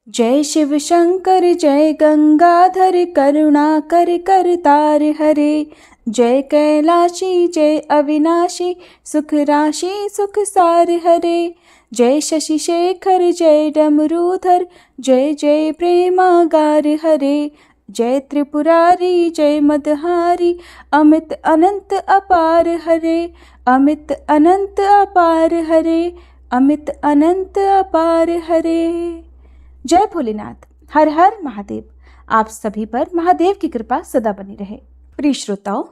जय शिव शंकर जय गंगाधर करुणाकर करतार हरे। जय कैलाशी जय अविनाशी सुख राशि सुख सार हरे। जय शशि शेखर जय डमरूधर जय जय प्रेमागार हरे। जय त्रिपुरारी जय मदहारी अमित अनंत अपार हरे। अमित अनंत अपार हरे। अमित अनंत अपार हरे। जय भोलेनाथ। हर हर महादेव। आप सभी पर महादेव की कृपा सदा बनी रहे। प्रिय श्रोताओं,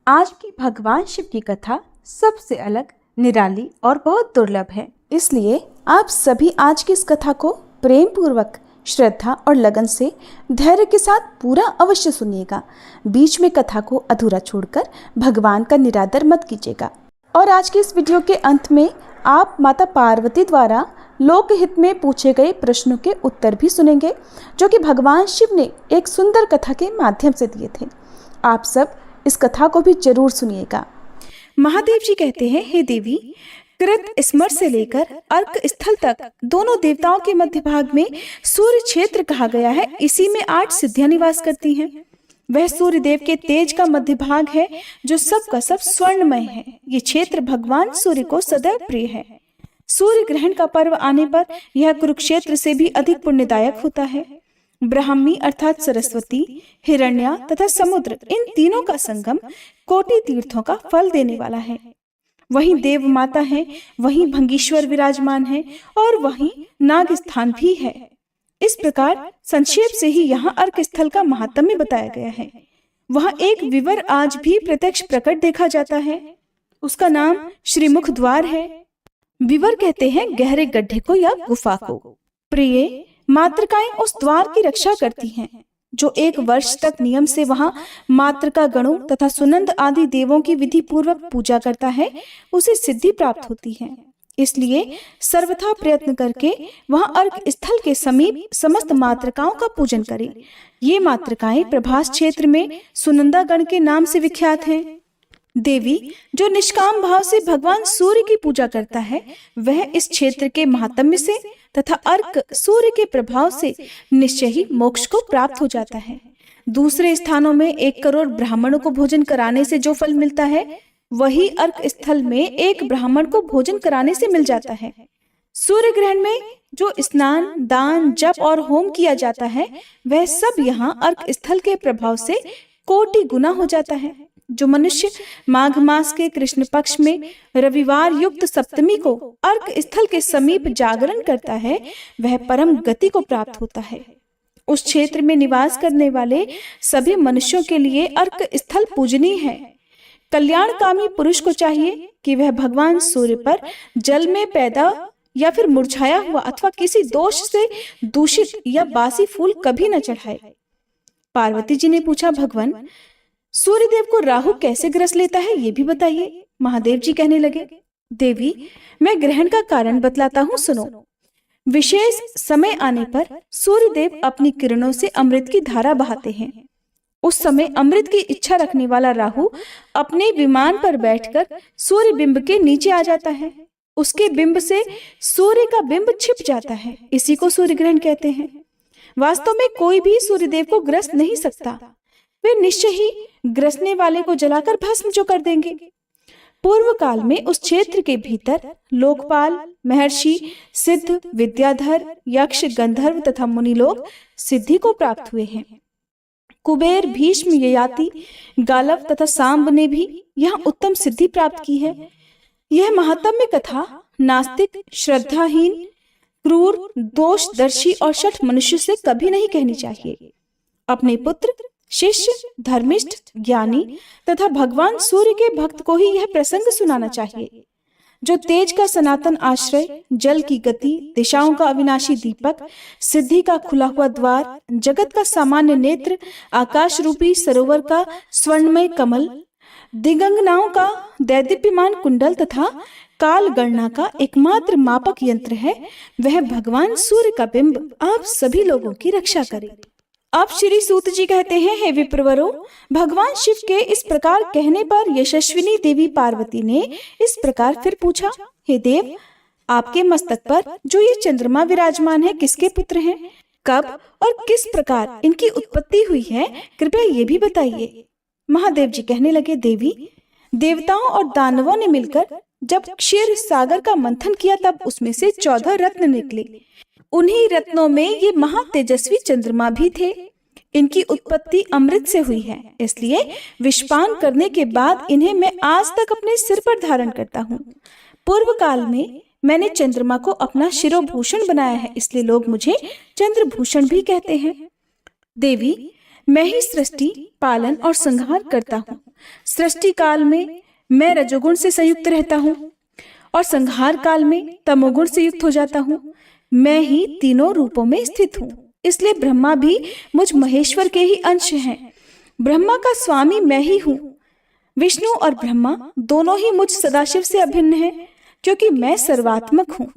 आज की भगवान शिव की कथा सबसे अलग, निराली और बहुत दुर्लभ है। इसलिए आप सभी आज की इस कथा को प्रेम पूर्वक, श्रद्धा और लगन से धैर्य के साथ पूरा अवश्य सुनिएगा। बीच में कथा को अधूरा छोड़कर भगवान का निरादर मत कीजिएगा। और आज की इस वीडियो के अंत में आप माता पार्वती द्वारा लोकहित में पूछे गए प्रश्नों के उत्तर भी सुनेंगे, जो कि भगवान शिव ने एक सुंदर कथा के माध्यम से दिए थे। आप सब इस कथा को भी जरूर सुनिएगा। महादेव जी कहते हैं, हे देवी, कृत स्मर से लेकर अर्क स्थल तक दोनों देवताओं के मध्य भाग में सूर्य क्षेत्र कहा गया है। इसी में 8 सिद्धियां निवास करती हैं। वह सूर्य देव के तेज का मध्य भाग है, जो सब का सब स्वर्णमय है। ये क्षेत्र भगवान सूर्य को सदैव प्रिय है। सूर्य ग्रहण का पर्व आने पर यह कुरुक्षेत्र से भी अधिक पुण्यदायक होता है। ब्राह्मी अर्थात सरस्वती, हिरण्या तथा समुद्र, इन तीनों का संगम कोटि तीर्थों का फल देने वाला है। वहीं देव माता है, वहीं भंगीश्वर विराजमान है और वहीं नाग स्थान भी है। इस प्रकार संक्षेप से ही यहाँ अर्क स्थल का महात्म्य बताया गया है। वहाँ एक विवर आज भी प्रत्यक्ष प्रकट देखा जाता है। उसका नाम श्रीमुख द्वार है। विवर कहते हैं गहरे गड्ढे को या गुफा को। प्रिय मातृकाएं उस द्वार की रक्षा करती हैं। जो 1 वर्ष तक नियम से वहां मातृका गणों तथा सुनंद आदि देवों की विधि पूर्वक पूजा करता है, उसे सिद्धि प्राप्त होती है। इसलिए सर्वथा प्रयत्न करके वहां अर्क स्थल के समीप समस्त मातृकाओं का पूजन करें। ये मातृकाएं प्रभास क्षेत्र में सुनंदा गण के नाम से विख्यात हैं। देवी जो निष्काम भाव से भगवान सूर्य की पूजा करता है, वह इस क्षेत्र के महात्म्य से तथा अर्क सूर्य के प्रभाव से निश्चय ही मोक्ष को प्राप्त हो जाता है। दूसरे स्थानों में 1 करोड़ ब्राह्मणों को भोजन कराने से जो फल मिलता है, वही अर्क स्थल में 1 ब्राह्मण को भोजन कराने से मिल जाता है। सूर्य ग्रहण में जो स्नान, दान, जप और होम किया जाता है, वह सब यहाँ अर्क स्थल के प्रभाव से कोटि गुना हो जाता है। जो मनुष्य माघ मास के कृष्ण पक्ष में रविवार युक्त सप्तमी को अर्क स्थल के समीप जागरण करता है, वह परम गति को प्राप्त होता है। उस क्षेत्र में निवास करने वाले सभी मनुष्यों के लिए अर्क स्थल पूजनीय है। कल्याणकामी पुरुष को चाहिए कि वह भगवान सूर्य पर जल में पैदा या फिर मुरझाया हुआ अथवा किसी दोष से दूषित या बासी फूल कभी न चढ़ाए। पार्वती जी ने पूछा, भगवान सूर्य देव को राहु कैसे ग्रस लेता है, ये भी बताइए। महादेव जी कहने लगे, देवी मैं ग्रहण का कारण बतलाता हूँ, सुनो। विशेष समय आने पर सूर्य देव अपनी किरणों से अमृत की धारा बहाते हैं। उस समय अमृत की इच्छा रखने वाला राहु अपने विमान पर बैठकर सूर्य बिंब के नीचे आ जाता है। उसके बिंब से सूर्य का बिंब छिप जाता है। इसी को सूर्य ग्रहण कहते हैं। वास्तव में कोई भी सूर्य देव को ग्रस नहीं सकता। वे निश्चय ही ग्रसने वाले को जलाकर भस्म जो कर देंगे। पूर्व काल में उस क्षेत्र के भीतर लोकपाल, महर्षि, सिद्ध, विद्याधर, यक्ष, गंधर्व तथा मुनि लोग सिद्धि को प्राप्त हुए हैं। कुबेर, भीष्म, ययाति, गालव तथा सांब ने भी यहाँ उत्तम सिद्धि प्राप्त की है। यह महात्म्य कथा नास्तिक, श्रद्धाहीन, क्रूर, दोषदर्शी और शठ मनुष्य से कभी नहीं कहनी चाहिए। अपने पुत्र, शिष्य, धर्मिष्ठ, ज्ञानी तथा भगवान सूर्य के भक्त को ही यह प्रसंग सुनाना चाहिए। जो तेज का सनातन आश्रय, जल की गति, दिशाओं का अविनाशी दीपक, सिद्धि का खुला हुआ द्वार, जगत का सामान्य नेत्र, आकाश रूपी सरोवर का स्वर्णमय कमल, दिगंगनाओं का दैदीप्यमान कुंडल तथा काल गणना का एकमात्र मापक यंत्र है, वह भगवान सूर्य का बिंब आप सभी लोगों की रक्षा करे। अब श्री सूत जी कहते हैं, हे विप्रवरों, भगवान शिव के इस प्रकार कहने पर यशस्विनी देवी पार्वती ने इस प्रकार फिर पूछा, हे देव, आपके मस्तक पर जो ये चंद्रमा विराजमान है, किसके पुत्र हैं? कब और किस प्रकार इनकी उत्पत्ति हुई है, कृपया ये भी बताइए। महादेव जी कहने लगे, देवी, देवताओं और दानवों ने मिलकर जब क्षीर सागर का मंथन किया तब उसमें से 14 रत्न निकले। उन्हीं रत्नों में ये महातेजस्वी चंद्रमा भी थे। इनकी उत्पत्ति अमृत से हुई है, इसलिए विषपान करने के बाद इन्हें मैं आज तक अपने सिर पर धारण करता हूँ। पूर्व काल में मैंने चंद्रमा को अपना शिरोभूषण बनाया है, इसलिए लोग मुझे चंद्रभूषण भी कहते हैं। देवी, मैं ही सृष्टि, पालन और संहार करता हूँ। सृष्टि काल में मैं रजोगुण से संयुक्त रहता हूँ और संहार काल में तमोगुण से युक्त हो जाता हूँ। मैं ही तीनों रूपों में स्थित हूँ, इसलिए ब्रह्मा भी मुझ महेश्वर के ही अंश हैं। ब्रह्मा का स्वामी मैं ही हूँ। विष्णु और ब्रह्मा दोनों ही मुझ सदाशिव से अभिन्न हैं, क्योंकि मैं सर्वात्मक हूँ।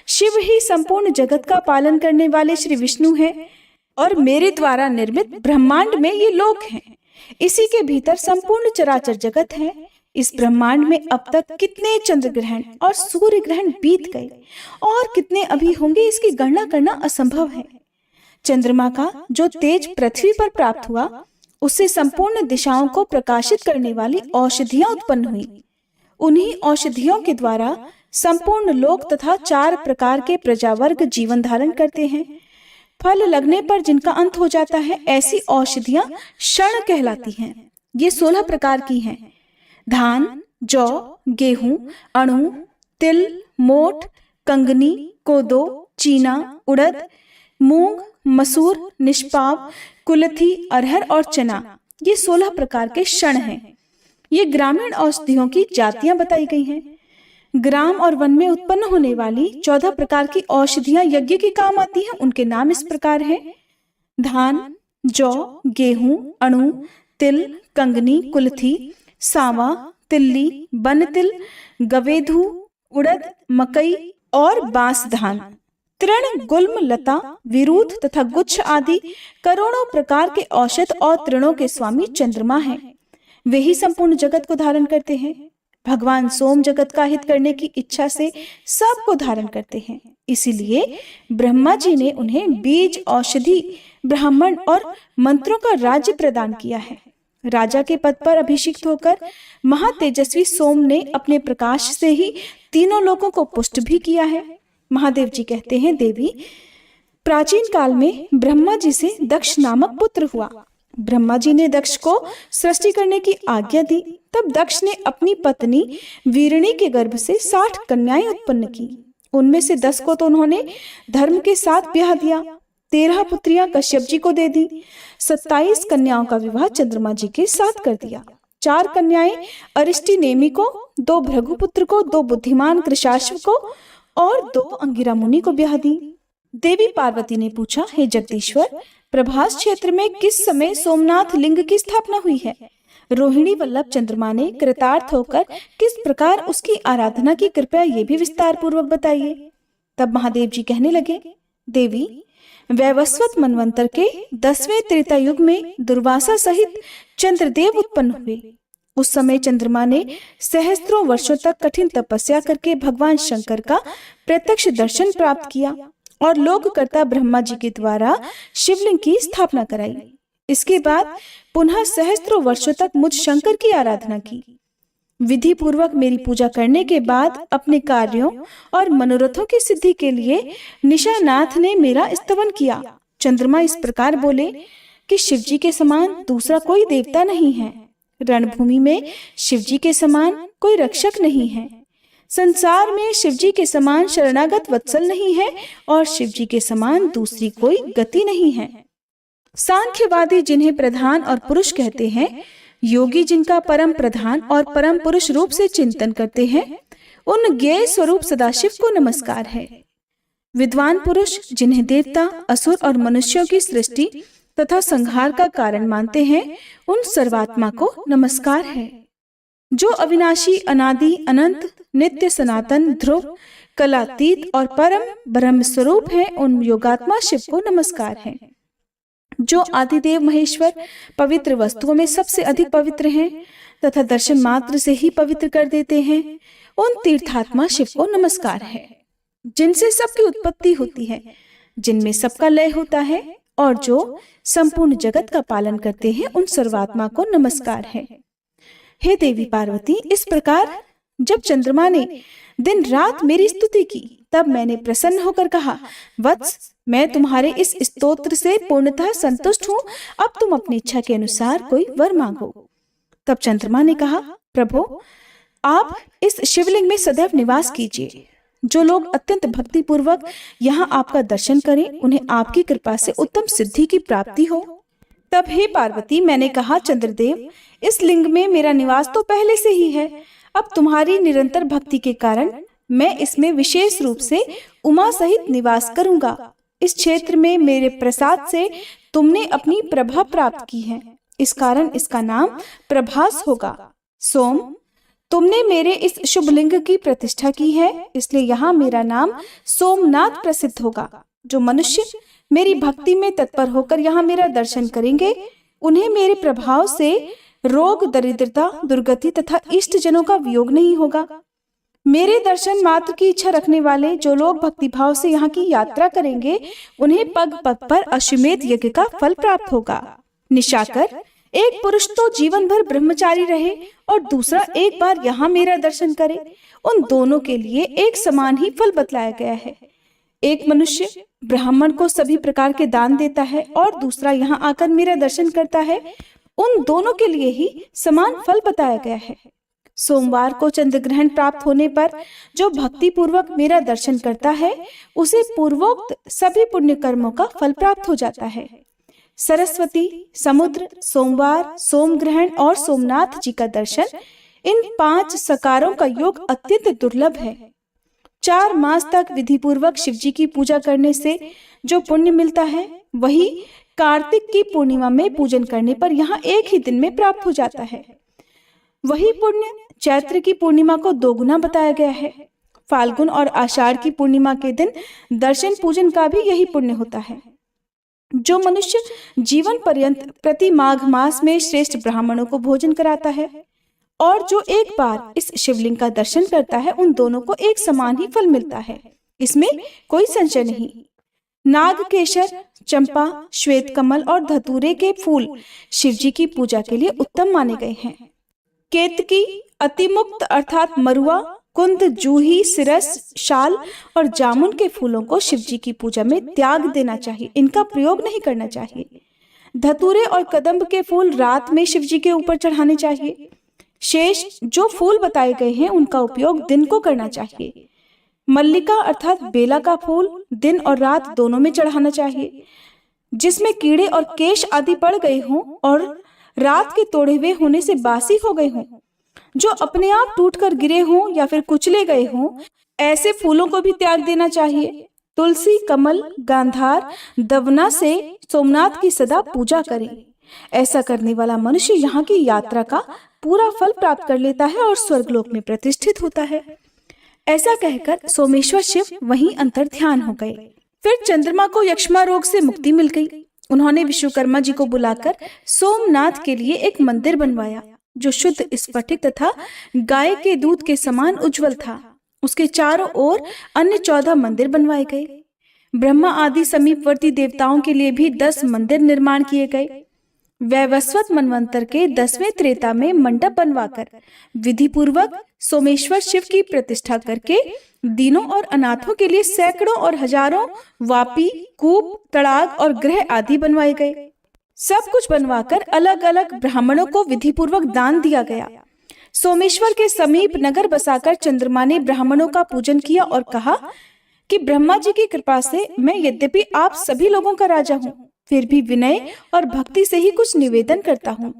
शिव ही संपूर्ण जगत का पालन करने वाले श्री विष्णु हैं और मेरे द्वारा निर्मित ब्रह्मांड में ये लोक हैं। इसी के भीतर संपूर्ण चराचर जगत है। इस ब्रह्मांड में अब तक कितने चंद्र ग्रहण और सूर्य ग्रहण बीत गए और कितने अभी होंगे, इसकी गणना करना असंभव है। चंद्रमा का जो तेज पृथ्वी पर प्राप्त हुआ, उससे संपूर्ण दिशाओं को प्रकाशित करने वाली औषधियां उत्पन्न हुई। उन्हीं औषधियों के द्वारा संपूर्ण लोक तथा 4 प्रकार के प्रजावर्ग जीवन धारण करते हैं। फल लगने पर जिनका अंत हो जाता है, ऐसी औषधियां क्षण कहलाती हैं। ये 16 प्रकार की हैं। धान, जौ, गेहूं, अणु, तिल, मोठ, कंगनी, कोदो, चीना, उड़द, मूंग, मसूर, निष्पाव, कुलथी, अरहर और चना, ये 16 प्रकार के क्षण हैं। ये ग्रामीण औषधियों की जातियां बताई गई हैं। ग्राम और वन में उत्पन्न होने वाली 14 प्रकार की औषधियां यज्ञ के काम आती हैं। उनके नाम इस प्रकार हैं: धान, जौ, गेहूं, अणु, तिल, कंगनी, कुलथी, सांवा, तिल्ली, बनतिल, गवेधु, उड़द, मकई और बांस धान। तृण, गुल्म, लता, विरूध तथा गुच्छ आदि करोड़ों प्रकार के औषध और तृणों के स्वामी चंद्रमा हैं। वे ही संपूर्ण जगत को धारण करते हैं। भगवान सोम जगत का हित करने की इच्छा से सबको धारण करते हैं। इसीलिए ब्रह्मा जी ने उन्हें बीज, औषधि, ब्राह्मण और मंत्रों का राज्य प्रदान किया है। राजा के पद पर अभिषिक्त होकर महातेजस्वी सोम ने अपने प्रकाश से ही तीनों लोकों को पुष्ट भी किया है। महादेव जी कहते हैं, देवी, प्राचीन काल में ब्रह्मा जी से दक्ष नामक पुत्र हुआ। ब्रह्मा जी ने दक्ष को सृष्टि करने की आज्ञा दी। तब दक्ष ने अपनी पत्नी वीरणी के गर्भ से 60 कन्याएं उत्पन्न की। उनमें से 10 को तो उन्होंने धर्म के साथ ब्याह दिया, 13 पुत्रियां कश्यप जी को दे दी, 27 कन्याओं का विवाह चंद्रमा जी के साथ कर दिया। 4 कन्याएं अरिष्टि नेमि को, 2 भृगुपुत्र को, 2 बुद्धिमान कृशाश्व को और 2 अंगिरा मुनि को ब्याह दी। देवी पार्वती ने पूछा, हे जगदीश्वर, प्रभास क्षेत्र में किस समय सोमनाथ लिंग की स्थापना हुई है? रोहिणी वल्लभ चंद्रमा ने कृतार्थ होकर किस प्रकार उसकी आराधना की, कृपया ये भी विस्तार पूर्वक बताइए। तब महादेव जी कहने लगे, देवी, वैवस्वत मनवंतर के 10वें त्रेता युग में दुर्वासा सहित चंद्रदेव उत्पन्न हुए। उस समय चंद्रमा ने सहस्त्रों वर्षों तक कठिन तपस्या करके भगवान शंकर का प्रत्यक्ष दर्शन प्राप्त किया और लोककर्ता ब्रह्मा जी के द्वारा शिवलिंग की स्थापना कराई। इसके बाद पुनः सहस्त्रों वर्षों तक मुझ शंकर की आराधना की। विधि पूर्वक मेरी पूजा करने के बाद अपने कार्यों और मनोरथों की सिद्धि के लिए निशानाथ ने मेरा स्तवन किया। चंद्रमा इस प्रकार बोले कि शिवजी के समान दूसरा कोई देवता नहीं है। रणभूमि में शिवजी के समान कोई रक्षक नहीं है। संसार में शिवजी के समान शरणागत वत्सल नहीं है और शिवजी के समान दूसरी कोई गति नहीं है। सांख्यवादी जिन्हें प्रधान और पुरुष कहते हैं, योगी जिनका परम प्रधान और परम पुरुष रूप से चिंतन करते हैं, उन ज्ञेय स्वरूप सदाशिव को नमस्कार है। विद्वान पुरुष जिन्हें देवता, असुर और मनुष्यों की सृष्टि तथा संहार का कारण मानते हैं, उन सर्वात्मा को नमस्कार है। जो अविनाशी, अनादि, अनंत, नित्य, सनातन, ध्रुव, कलातीत और परम ब्रह्म स्वरूप है, उन योगात्मा शिव को नमस्कार है। जो आदिदेव महेश्वर पवित्र वस्तुओं में सबसे अधिक पवित्र हैं तथा दर्शन मात्र से ही पवित्र कर देते हैं, उन तीर्थात्मा शिव को नमस्कार है। जिनसे सबकी उत्पत्ति होती है, जिनमें सबका लय होता है और जो संपूर्ण जगत का पालन करते हैं, उन सर्वात्मा को नमस्कार है। हे देवी पार्वती, इस प्रकार जब चंद्रमा ने दिन रात मेरी स्तुति की, तब मैंने प्रसन्न होकर कहा, वत्स, मैं तुम्हारे इस स्तोत्र से पूर्णतः संतुष्ट हूँ। अब तुम अपनी इच्छा के अनुसार कोई वर मांगो। तब चंद्रमा ने कहा, प्रभु, आप इस शिवलिंग में सदैव निवास कीजिए। जो लोग अत्यंत भक्ति पूर्वक यहाँ आपका दर्शन करें, उन्हें आपकी कृपा से उत्तम सिद्धि की प्राप्ति हो। तब हे पार्वती, मैंने कहा, चंद्रदेव, इस लिंग में मेरा निवास तो पहले से ही है। अब तुम्हारी निरंतर भक्ति के कारण मैं इसमें विशेष रूप से उमा सहित निवास करूंगा। इस क्षेत्र में मेरे प्रसाद से तुमने अपनी प्रभा प्राप्त की है, इस कारण इसका नाम प्रभास होगा। सोम, तुमने मेरे इस शुभ लिंग की प्रतिष्ठा की है, इसलिए यहाँ मेरा नाम सोमनाथ प्रसिद्ध होगा। जो मनुष्य मेरी भक्ति में तत्पर होकर यहाँ मेरा दर्शन करेंगे, उन्हें मेरे प्रभाव से रोग, दरिद्रता, दुर्गति तथा इष्ट जनों का वियोग नहीं होगा। मेरे दर्शन मात्र की इच्छा रखने वाले जो लोग भक्तिभाव से यहाँ की यात्रा करेंगे, उन्हें पग पग पर अश्वमेध यज्ञ का फल प्राप्त होगा। निशाकर, एक पुरुष तो जीवन भर ब्रह्मचारी रहे और दूसरा एक बार यहाँ मेरा दर्शन करे, उन दोनों के लिए एक समान ही फल बतलाया गया है। एक मनुष्य ब्राह्मण को सभी प्रकार के दान देता है और दूसरा यहाँ आकर मेरा दर्शन करता है, उन दोनों के लिए ही समान फल बताया गया है। सोमवार को चंद्र ग्रहण प्राप्त होने पर जो भक्ति पूर्वक मेरा दर्शन करता है, उसे पूर्वोक्त सभी पुण्य कर्मों का फल प्राप्त हो जाता है। सरस्वती, समुद्र, सोमवार, सोम ग्रहण और सोमनाथ जी का दर्शन, इन 5 सकारों का योग अत्यंत दुर्लभ है। 4 मास तक विधि पूर्वक शिव जी की पूजा करने से जो पुण्य मिलता है, वही कार्तिक की पूर्णिमा में पूजन करने पर यहाँ एक ही दिन में प्राप्त हो जाता है। वही पुण्य चैत्र की पूर्णिमा को 2 गुना बताया गया है। फाल्गुन और आषाढ़ की पूर्णिमा के दिन दर्शन पूजन का भी यही पुण्य होता है। जो मनुष्य जीवन पर्यंत प्रति माघ मास में श्रेष्ठ ब्राह्मणों को भोजन कराता है और जो एक बार इस शिवलिंग का दर्शन करता है, उन दोनों को एक समान ही फल मिलता है, इसमें कोई संशय नहीं। नागकेशर, चंपा, श्वेत कमल और धतूरे के फूल शिवजी की पूजा के लिए उत्तम माने गए हैं। केतकी, अतिमुक्त अर्थात मरुआ, कुंद, जूही, सिरस, शाल और जामुन के फूलों को शिवजी की पूजा में त्याग देना चाहिए, इनका प्रयोग नहीं करना चाहिए। धतूरे और कदम्ब के फूल रात में शिवजी के ऊपर चढ़ाने चाहिए। शेष जो फूल बताए गए हैं, उनका उपयोग दिन को करना चाहिए। मल्लिका अर्थात बेला का फूल दिन और रात दोनों में चढ़ाना चाहिए। जिसमें कीड़े और केश आदि पड़ गए हों और रात के तोड़े हुए होने से बासी हो गए हों, जो अपने आप टूटकर गिरे हों या फिर कुचले गए हों, ऐसे फूलों को भी त्याग देना चाहिए। तुलसी, कमल, गांधार, दवना से सोमनाथ की सदा पूजा करें। ऐसा करने वाला मनुष्य यहाँ की यात्रा का पूरा फल प्राप्त कर लेता है और स्वर्गलोक में प्रतिष्ठित होता है। ऐसा कहकर सोमेश्वर शिव वहीं अंतर ध्यान हो गए। फिर चंद्रमा को यक्ष्मा रोग से मुक्ति मिल गई। उन्होंने विश्वकर्मा जी को बुलाकर सोमनाथ के लिए एक मंदिर बनवाया, जो शुद्ध स्फटिक तथा गाय के दूध के समान उज्जवल था। उसके चारों ओर अन्य 14 मंदिर बनवाए गए। ब्रह्मा आदि समीपवर्ती देवताओं के लिए भी 10 मंदिर निर्माण किए गए। वैवस्वत मनवंतर के 10वें त्रेता में मंडप बनवाकर विधि पूर्वक सोमेश्वर शिव की प्रतिष्ठा करके दीनों और अनाथों के लिए सैकड़ों और हजारों वापी, कूप, तड़ाग और ग्रह आदि बनवाए गए। सब कुछ बनवाकर अलग अलग ब्राह्मणों को विधि पूर्वक दान दिया गया। सोमेश्वर के समीप नगर बसाकर चंद्रमा ने ब्राह्मणों का पूजन किया और कहा कि ब्रह्मा जी की कृपा से मैं यद्यपि आप सभी लोगों का राजा हूँ, फिर भी विनय और भक्ति से ही कुछ निवेदन करता हूँ।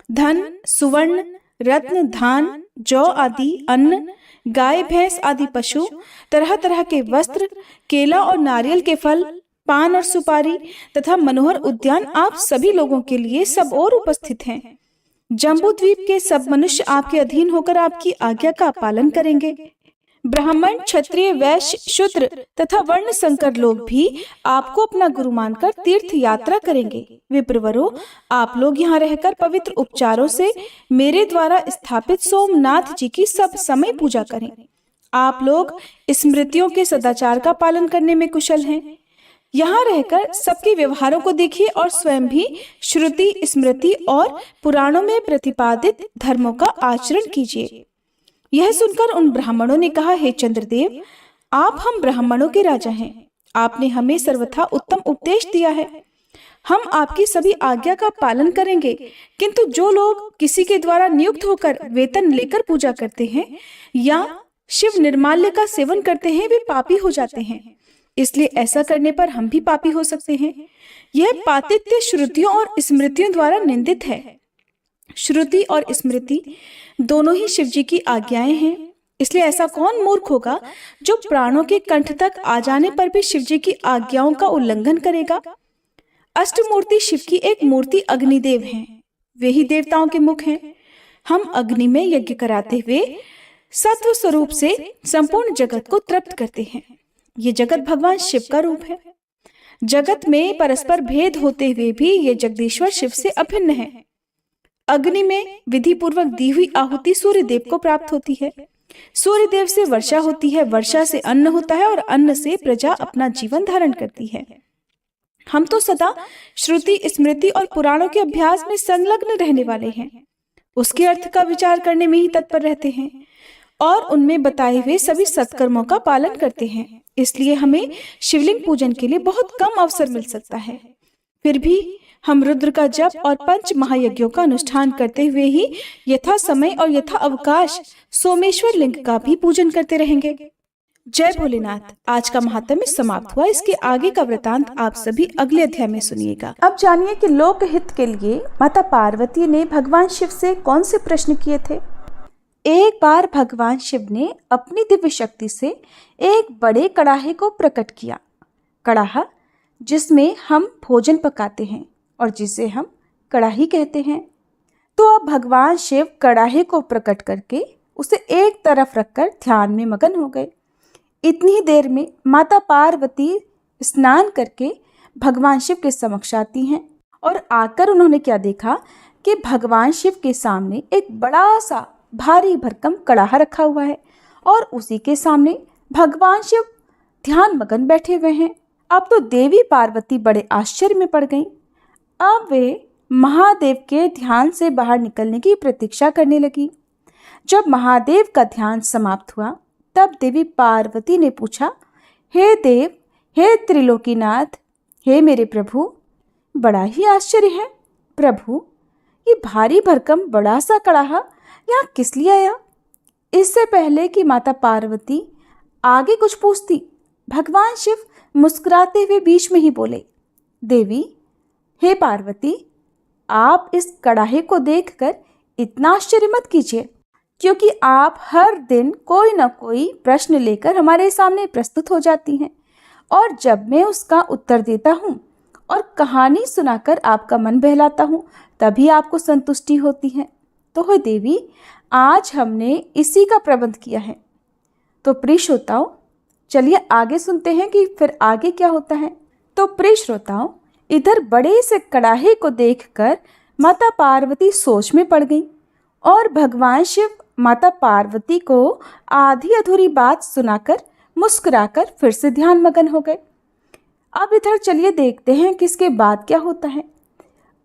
धन, सुवर्ण, रत्न, धान, जौ आदि अन्न, गाय भैंस आदि पशु, तरह तरह के वस्त्र, केला और नारियल के फल, पान और सुपारी तथा मनोहर उद्यान आप सभी लोगों के लिए सब और उपस्थित हैं। जम्बू द्वीप के सब मनुष्य आपके अधीन होकर आपकी आज्ञा का पालन करेंगे। ब्राह्मण, क्षत्रिय, वैश्य, शूद्र तथा वर्ण संकर लोग भी आपको अपना गुरु मानकर तीर्थ यात्रा करेंगे। विप्रवरों, आप लोग यहाँ रहकर पवित्र उपचारों से मेरे द्वारा स्थापित सोमनाथ जी की सब समय पूजा करें। आप लोग स्मृतियों के सदाचार का पालन करने में कुशल हैं। यहाँ रहकर सबके व्यवहारों को देखिए और स्वयं भी श्रुति, स्मृति और पुराणों में प्रतिपादित धर्मों का आचरण कीजिए। यह सुनकर उन ब्राह्मणों ने कहा, हे चंद्रदेव, आप हम ब्राह्मणों के राजा हैं। आपने हमें सर्वथा उत्तम उपदेश दिया है। हम आपकी सभी आज्ञा का पालन करेंगे, किंतु जो लोग किसी के द्वारा नियुक्त होकर वेतन लेकर पूजा करते हैं या शिव निर्माल्य का सेवन करते हैं, वे पापी हो जाते हैं। इसलिए ऐसा करने पर हम भी पापी हो सकते हैं। यह पातित्य श्रुतियों और स्मृतियों द्वारा निंदित है। श्रुति और स्मृति दोनों ही शिव जी की आज्ञाएं हैं। इसलिए ऐसा कौन मूर्ख होगा जो प्राणों के कंठ तक आ जाने पर भी शिव जी की आज्ञाओं का उल्लंघन करेगा। अष्टमूर्ति शिव की एक मूर्ति अग्निदेव हैं। वे ही देवताओं के मुख हैं। हम अग्नि में यज्ञ कराते हुए सत्व स्वरूप से संपूर्ण जगत को तृप्त करते हैं। ये जगत भगवान शिव का रूप है। जगत में परस्पर भेद होते हुए भी ये जगदीश्वर शिव से अभिन्न है। अग्नि में विधि पूर्वक दी हुई आहुति सूर्य देव को प्राप्त होती है। सूर्य देव से वर्षा होती है, वर्षा से अन्न होता है और अन्न से प्रजा अपना जीवन धारण करती है। हम तो सदा श्रुति, स्मृति और पुराणों के अभ्यास में संलग्न रहने वाले हैं। उसके अर्थ का विचार करने में ही तत्पर रहते हैं और उनमें बताए हुए सभी सत्कर्मों का पालन करते हैं। इसलिए हमें शिवलिंग पूजन के लिए बहुत कम अवसर मिल सकता है। फिर भी हम रुद्र का जप और पंच महायज्ञों का अनुष्ठान करते हुए ही यथा समय और यथा अवकाश सोमेश्वर लिंग का भी पूजन करते रहेंगे। जय भोलेनाथ। आज का महात्म्य समाप्त हुआ। इसके आगे का वृतांत आप सभी अगले अध्याय में सुनिएगा। अब जानिए कि लोक हित के लिए माता पार्वती ने भगवान शिव से कौन से प्रश्न किए थे। एक बार भगवान शिव ने अपनी दिव्य शक्ति से एक बड़े कड़ाहे को प्रकट किया। कड़ाहा जिसमें हम भोजन पकाते हैं और जिसे हम कड़ाही कहते हैं। तो अब भगवान शिव कड़ाहे को प्रकट करके उसे एक तरफ रखकर ध्यान में मगन हो गए। इतनी ही देर में माता पार्वती स्नान करके भगवान शिव के समक्ष आती हैं और आकर उन्होंने क्या देखा कि भगवान शिव के सामने एक बड़ा सा भारी भरकम कड़ाहा रखा हुआ है और उसी के सामने भगवान शिव ध्यान मगन बैठे हुए हैं। अब तो देवी पार्वती बड़े आश्चर्य में पड़ गईं। अब वे महादेव के ध्यान से बाहर निकलने की प्रतीक्षा करने लगी। जब महादेव का ध्यान समाप्त हुआ तब देवी पार्वती ने पूछा, हे देव, हे त्रिलोकीनाथ, हे मेरे प्रभु, बड़ा ही आश्चर्य है। प्रभु, ये भारी भरकम बड़ा सा कड़ाहा यहाँ किस लिए आया? इससे पहले कि माता पार्वती आगे कुछ पूछती, भगवान शिव मुस्कुराते हुए बीच में ही बोले, देवी, हे पार्वती, आप इस कड़ाहे को देखकर इतना आश्चर्य मत कीजिए, क्योंकि आप हर दिन कोई न कोई प्रश्न लेकर हमारे सामने प्रस्तुत हो जाती हैं और जब मैं उसका उत्तर देता हूँ और कहानी सुनाकर आपका मन बहलाता हूँ तभी आपको संतुष्टि होती है। तो हे देवी, आज हमने इसी का प्रबंध किया है। तो प्रिय श्रोताओं, चलिए आगे सुनते हैं कि फिर आगे क्या होता है। तो प्रिय श्रोताओं, इधर बड़े से कड़ाहे को देखकर माता पार्वती सोच में पड़ गई और भगवान शिव माता पार्वती को आधी अधूरी बात सुनाकर मुस्कुराकर फिर से ध्यान मगन हो गए। अब इधर चलिए देखते हैं कि इसके बाद क्या होता है।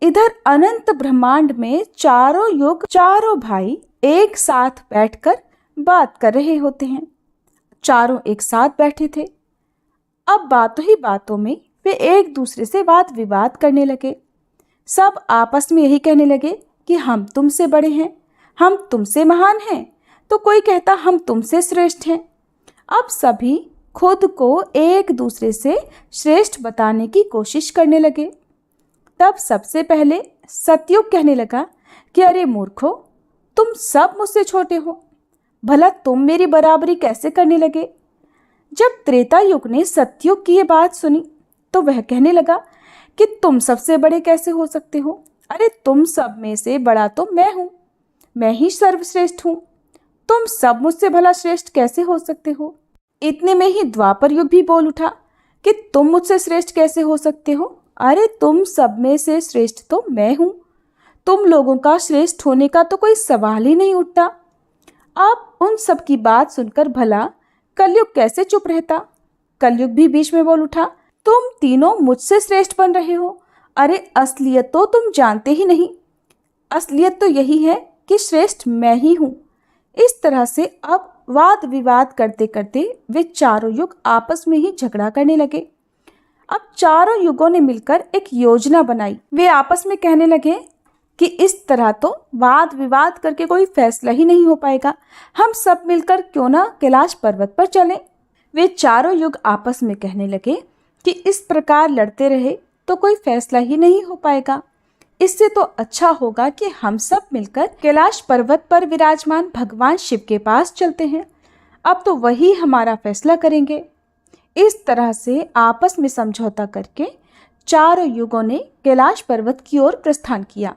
इधर अनंत ब्रह्मांड में चारों युग, चारों भाई एक साथ बैठकर बात कर रहे होते हैं। चारों एक साथ बैठे थे। अब बातों ही बातों में वे एक दूसरे से वाद विवाद करने लगे। सब आपस में यही कहने लगे कि हम तुमसे बड़े हैं, हम तुमसे महान हैं, तो कोई कहता हम तुमसे श्रेष्ठ हैं। अब सभी खुद को एक दूसरे से श्रेष्ठ बताने की कोशिश करने लगे। तब सबसे पहले सतयुग कहने लगा कि अरे मूर्खो, तुम सब मुझसे छोटे हो, भला तुम मेरी बराबरी कैसे करने लगे। जब त्रेता युग ने सतयुग की ये बात सुनी तो वह कहने लगा कि तुम सबसे बड़े कैसे हो सकते हो, अरे तुम सब में से बड़ा तो मैं हूँ, मैं ही सर्वश्रेष्ठ हूँ, तुम सब मुझसे भला श्रेष्ठ कैसे हो सकते हो। इतने में ही द्वापर युग भी बोल उठा कि तुम मुझसे श्रेष्ठ कैसे हो सकते हो, अरे तुम सब में से श्रेष्ठ तो मैं हूँ, तुम लोगों का श्रेष्ठ होने का तो कोई सवाल ही नहीं उठता। अब उन सब की बात सुनकर भला कलयुग कैसे चुप रहता। कलयुग भी बीच में बोल उठा तुम तीनों मुझसे श्रेष्ठ बन रहे हो। अरे असलियत तो तुम जानते ही नहीं। असलियत तो यही है कि श्रेष्ठ मैं ही हूँ। इस तरह से अब वाद विवाद करते करते वे चारों युग आपस में ही झगड़ा करने लगे। अब चारों युगों ने मिलकर एक योजना बनाई। वे आपस में कहने लगे कि इस तरह तो वाद विवाद करके कोई फैसला ही नहीं हो पाएगा। हम सब मिलकर क्यों ना कैलाश पर्वत पर चलें। वे चारों युग आपस में कहने लगे कि इस प्रकार लड़ते रहे तो कोई फैसला ही नहीं हो पाएगा। इससे तो अच्छा होगा कि हम सब मिलकर कैलाश पर्वत पर विराजमान भगवान शिव के पास चलते हैं। अब तो वही हमारा फैसला करेंगे। इस तरह से आपस में समझौता करके चारों युगों ने कैलाश पर्वत की ओर प्रस्थान किया।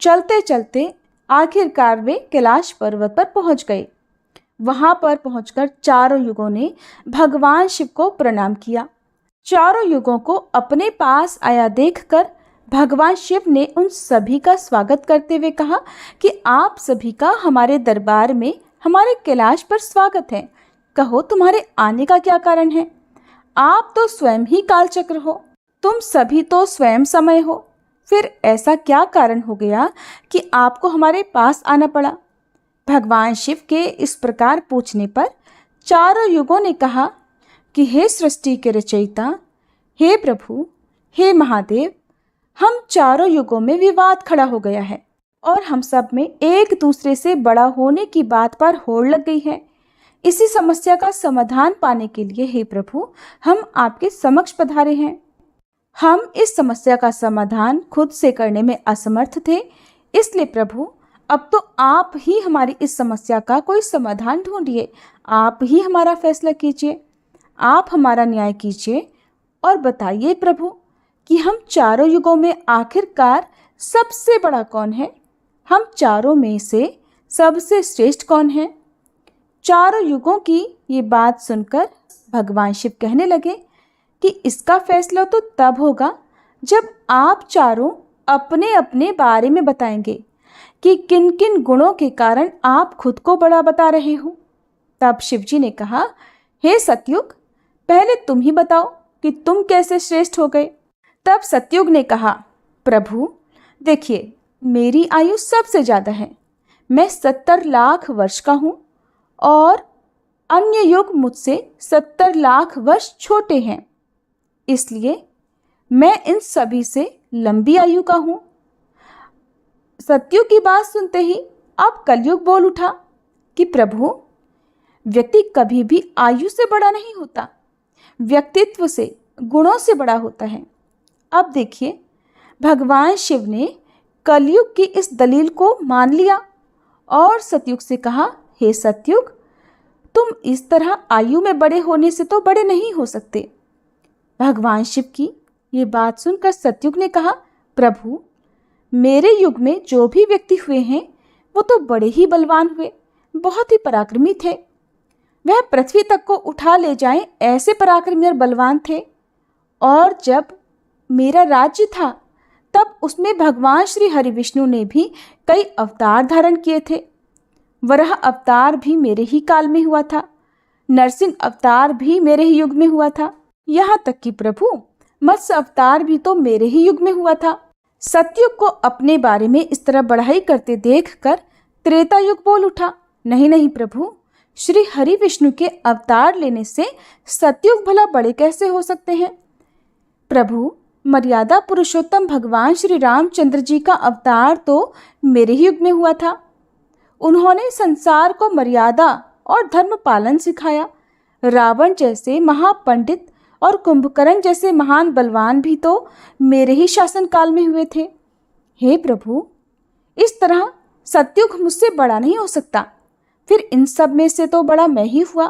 चलते चलते आखिरकार वे कैलाश पर्वत पर पहुंच गए। वहां पर पहुंचकर चारों युगों ने भगवान शिव को प्रणाम किया। चारों युगों को अपने पास आया देखकर भगवान शिव ने उन सभी का स्वागत करते हुए कहा कि आप सभी का हमारे दरबार में, हमारे कैलाश पर स्वागत है। कहो तुम्हारे आने का क्या कारण है। आप तो स्वयं ही कालचक्र हो, तुम सभी तो स्वयं समय हो। फिर ऐसा क्या कारण हो गया कि आपको हमारे पास आना पड़ा। भगवान शिव के इस प्रकार पूछने पर चारों युगों ने कहा कि हे सृष्टि के रचयिता, हे प्रभु, हे महादेव, हम चारों युगों में विवाद खड़ा हो गया है और हम सब में एक दूसरे से बड़ा होने की बात पर होड़ लग गई है। इसी समस्या का समाधान पाने के लिए हे प्रभु, हम आपके समक्ष पधारे हैं। हम इस समस्या का समाधान खुद से करने में असमर्थ थे, इसलिए प्रभु अब तो आप ही हमारी इस समस्या का कोई समाधान ढूंढिए। आप ही हमारा फैसला कीजिए, आप हमारा न्याय कीजिए और बताइए प्रभु कि हम चारों युगों में आखिरकार सबसे बड़ा कौन है। हम चारों में से सबसे श्रेष्ठ कौन है। चारों युगों की ये बात सुनकर भगवान शिव कहने लगे कि इसका फैसला तो तब होगा जब आप चारों अपने अपने बारे में बताएंगे कि किन किन गुणों के कारण आप खुद को बड़ा बता रहे हो। तब शिवजी ने कहा, हे सतयुग, पहले तुम ही बताओ कि तुम कैसे श्रेष्ठ हो गए। तब सतयुग ने कहा, प्रभु देखिए, मेरी आयु सबसे ज़्यादा है। मैं 70 लाख वर्ष का हूँ और अन्य युग मुझसे 70 लाख वर्ष छोटे हैं, इसलिए मैं इन सभी से लंबी आयु का हूँ। सतयुग की बात सुनते ही अब कलयुग बोल उठा कि प्रभु, व्यक्ति कभी भी आयु से बड़ा नहीं होता, व्यक्तित्व से, गुणों से बड़ा होता है। अब देखिए, भगवान शिव ने कलयुग की इस दलील को मान लिया और सतयुग से कहा, हे सतयुग, तुम इस तरह आयु में बड़े होने से तो बड़े नहीं हो सकते। भगवान शिव की ये बात सुनकर सतयुग ने कहा, प्रभु, मेरे युग में जो भी व्यक्ति हुए हैं वो तो बड़े ही बलवान हुए, बहुत ही पराक्रमी थे। वह पृथ्वी तक को उठा ले जाएं ऐसे पराक्रमी और बलवान थे। और जब मेरा राज्य था तब उसमें भगवान श्री हरि विष्णु ने भी कई अवतार धारण किए थे। वराह अवतार भी मेरे ही काल में हुआ था, नरसिंह अवतार भी मेरे ही युग में हुआ था, यहाँ तक कि प्रभु मत्स्य अवतार भी तो मेरे ही युग में हुआ था। सतयुग को अपने बारे में इस तरह बढ़ाई करते देखकर त्रेता युग बोल उठा, नहीं नहीं प्रभु, श्री हरि विष्णु के अवतार लेने से सतयुग भला बड़े कैसे हो सकते हैं। प्रभु, मर्यादा पुरुषोत्तम भगवान श्री रामचंद्र जी का अवतार तो मेरे ही युग में हुआ था। उन्होंने संसार को मर्यादा और धर्म पालन सिखाया। रावण जैसे महापंडित और कुंभकर्ण जैसे महान बलवान भी तो मेरे ही शासन काल में हुए थे। हे प्रभु, इस तरह सतयुग मुझसे बड़ा नहीं हो सकता, फिर इन सब में से तो बड़ा मैं ही हुआ।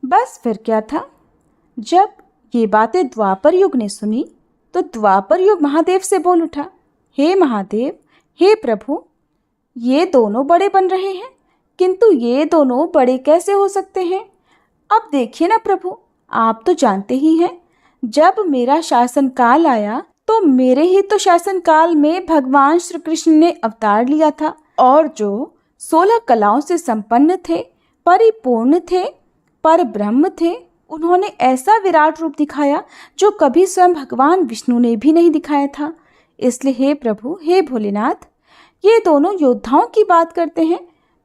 बस फिर क्या था, जब ये बातें द्वापर युग ने सुनी तो द्वापर युग महादेव से बोल उठा, हे महादेव, हे प्रभु, ये दोनों बड़े बन रहे हैं, किंतु ये दोनों बड़े कैसे हो सकते हैं। अब देखिए ना प्रभु, आप तो जानते ही हैं, जब मेरा शासन काल आया तो मेरे ही तो शासन काल में भगवान श्री कृष्ण ने अवतार लिया था और जो 16 कलाओं से संपन्न थे, परिपूर्ण थे, पर ब्रह्म थे, उन्होंने ऐसा विराट रूप दिखाया जो कभी स्वयं भगवान विष्णु ने भी नहीं दिखाया था। इसलिए हे प्रभु, हे भोलेनाथ, ये दोनों योद्धाओं की बात करते हैं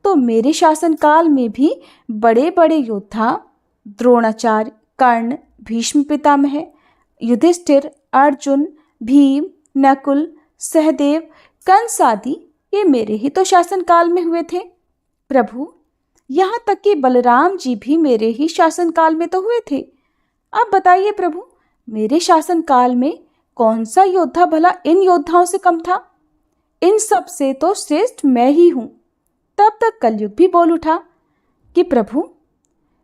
तो मेरे शासनकाल में भी बड़े बड़े योद्धा द्रोणाचार्य, कर्ण, भीष्म पितामह, युधिष्ठिर, अर्जुन, भीम, नकुल, सहदेव, कंस आदि ये मेरे ही तो शासनकाल में हुए थे। प्रभु, यहाँ तक कि बलराम जी भी मेरे ही शासनकाल में तो हुए थे। अब बताइए प्रभु, मेरे शासनकाल में कौन सा योद्धा भला इन योद्धाओं से कम था? इन सब से तो श्रेष्ठ मैं ही हूँ। तब तक कलयुग भी बोल उठा कि प्रभु,